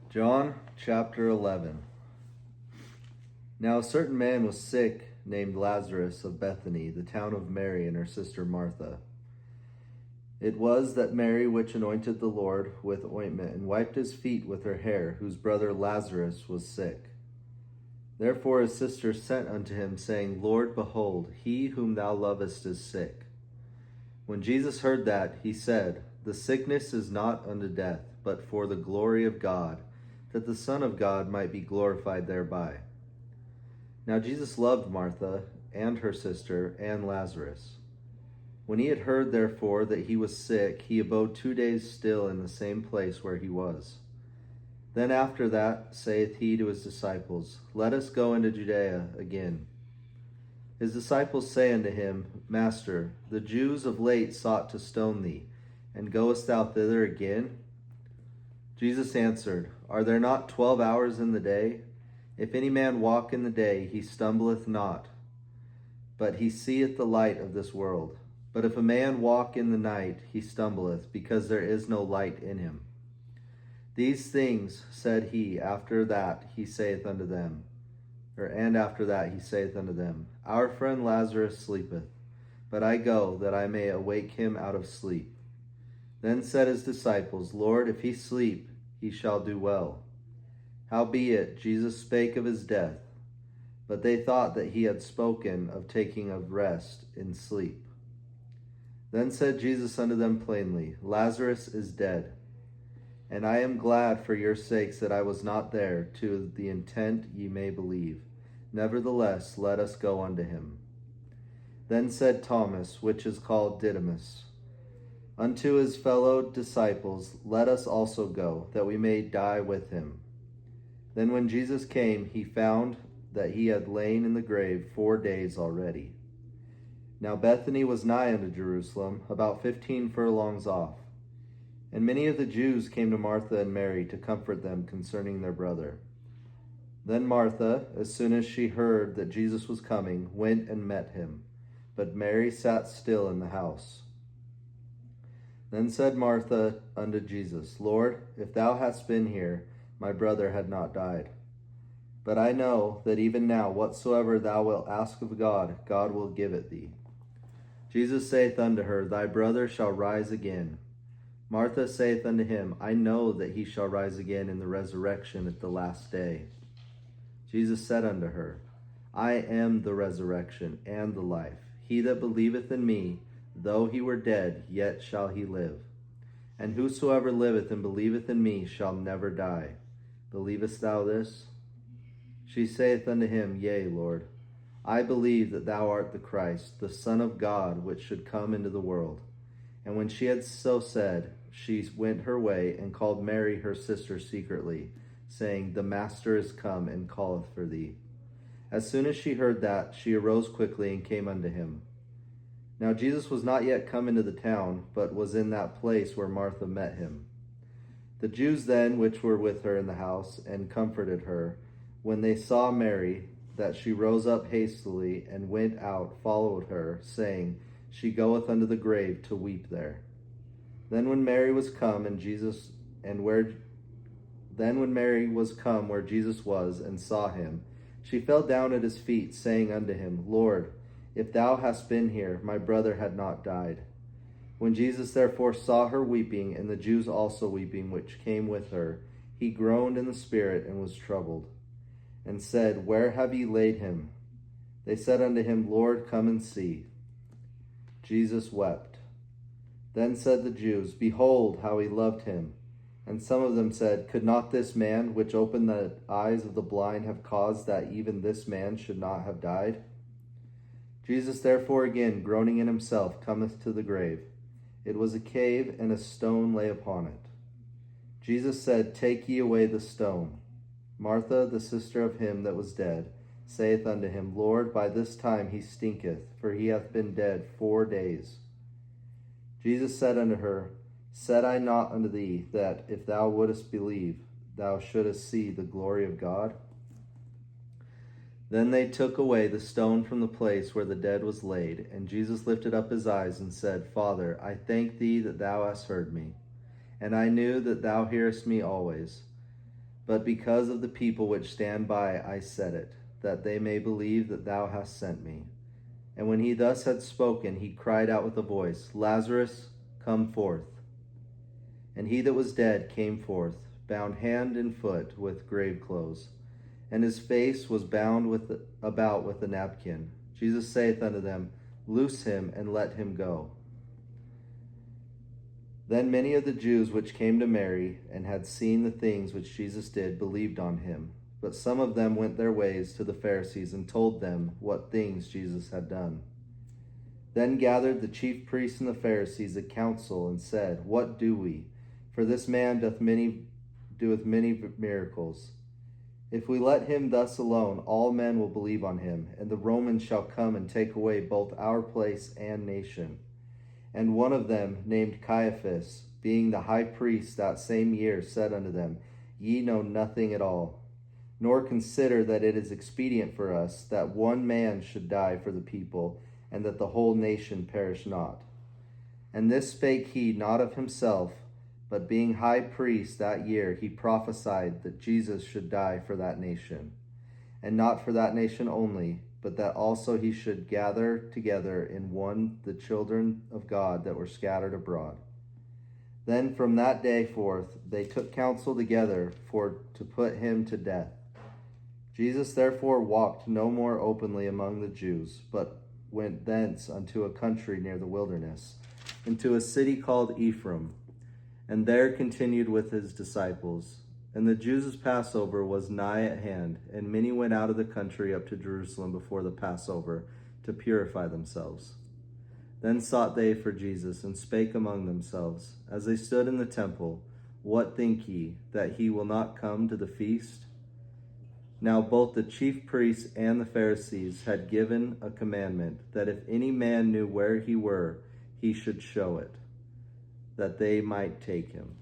John chapter 11. Now a certain man was sick, named Lazarus, of Bethany, the town of Mary and her sister Martha. It was that Mary which anointed the Lord with ointment and wiped his feet with her hair, whose brother Lazarus was sick. Therefore his sister sent unto him, saying, Lord, behold, he whom thou lovest is sick. When Jesus heard that, he said, The sickness is not unto death, but for the glory of God, that the Son of God might be glorified thereby. Now Jesus loved Martha, and her sister, and Lazarus. When he had heard therefore that he was sick, he abode 2 days still in the same place where he was. Then after that saith he to his disciples, Let us go into Judea again. His disciples say unto him, Master, the Jews of late sought to stone thee, and goest thou thither again? Jesus answered, Are there not 12 hours in the day? If any man walk in the day, he stumbleth not, but he seeth the light of this world. But if a man walk in the night, he stumbleth, because there is no light in him. These things said he. After that he saith unto them, Our friend Lazarus sleepeth, but I go that I may awake him out of sleep. Then said his disciples, Lord, if he sleep, he shall do well. Howbeit Jesus spake of his death, but they thought that he had spoken of taking of rest in sleep. Then said Jesus unto them plainly, Lazarus is dead, and I am glad for your sakes that I was not there, to the intent ye may believe. Nevertheless, let us go unto him. Then said Thomas, which is called Didymus, unto his fellow disciples, Let us also go, that we may die with him. Then when Jesus came, he found that he had lain in the grave 4 days already. Now Bethany was nigh unto Jerusalem, about 15 furlongs off. And many of the Jews came to Martha and Mary to comfort them concerning their brother. Then Martha, as soon as she heard that Jesus was coming, went and met him. But Mary sat still in the house. Then said Martha unto Jesus, Lord, if thou hadst been here, my brother had not died. But I know that even now whatsoever thou wilt ask of God, God will give it thee. Jesus saith unto her, Thy brother shall rise again. Martha saith unto him, I know that he shall rise again in the resurrection at the last day. Jesus said unto her, I am the resurrection and the life. He that believeth in me, though he were dead, yet shall he live. And whosoever liveth and believeth in me shall never die. Believest thou this? She saith unto him, Yea, Lord. I believe that thou art the Christ, the Son of God, which should come into the world. And when she had so said, she went her way, and called Mary her sister secretly, saying, The Master is come, and calleth for thee. As soon as she heard that, she arose quickly, and came unto him. Now Jesus was not yet come into the town, but was in that place where Martha met him. The Jews then, which were with her in the house, and comforted her, when they saw Mary, that she rose up hastily, and went out, followed her, saying, She goeth unto the grave to weep there. Then when Mary was come where Jesus was, and saw him, she fell down at his feet, saying unto him, Lord, if thou hadst been here, my brother had not died. When Jesus therefore saw her weeping, and the Jews also weeping, which came with her, he groaned in the spirit, and was troubled, and said, Where have ye laid him? They said unto him, Lord, come and see. Jesus wept. Then said the Jews, Behold, how he loved him. And some of them said, Could not this man, which opened the eyes of the blind, have caused that even this man should not have died? Jesus therefore again, groaning in himself, cometh to the grave. It was a cave, and a stone lay upon it. Jesus said, Take ye away the stone. Martha, the sister of him that was dead, saith unto him, Lord, by this time he stinketh, for he hath been dead 4 days. Jesus said unto her, Said I not unto thee, that if thou wouldest believe, thou shouldest see the glory of God? Then they took away the stone from the place where the dead was laid, and Jesus lifted up his eyes and said, Father, I thank thee that thou hast heard me. and I knew that thou hearest me always. But because of the people which stand by, I said it, that they may believe that thou hast sent me. And when he thus had spoken, he cried out with a voice, Lazarus, come forth. And he that was dead came forth, bound hand and foot with grave clothes, and his face was bound about with a napkin. Jesus saith unto them, Loose him, and let him go. Then many of the Jews which came to Mary, and had seen the things which Jesus did, believed on him. But some of them went their ways to the Pharisees, and told them what things Jesus had done. Then gathered the chief priests and the Pharisees a council, and said, What do we? For this man doeth many miracles. If we let him thus alone, all men will believe on him, and the Romans shall come and take away both our place and nation. And one of them, named Caiaphas, being the high priest that same year, said unto them, Ye know nothing at all, nor consider that it is expedient for us that one man should die for the people, and that the whole nation perish not. And this spake he not of himself, but being high priest that year, he prophesied that Jesus should die for that nation, and not for that nation only, but that also he should gather together in one the children of God that were scattered abroad. Then from that day forth they took counsel together to put him to death. Jesus therefore walked no more openly among the Jews, but went thence unto a country near the wilderness, into a city called Ephraim, and there continued with his disciples. And the Jews' Passover was nigh at hand, and many went out of the country up to Jerusalem before the Passover, to purify themselves. Then sought they for Jesus, and spake among themselves, as they stood in the temple, What think ye, that he will not come to the feast? Now both the chief priests and the Pharisees had given a commandment, that if any man knew where he were, he should show it, that they might take him.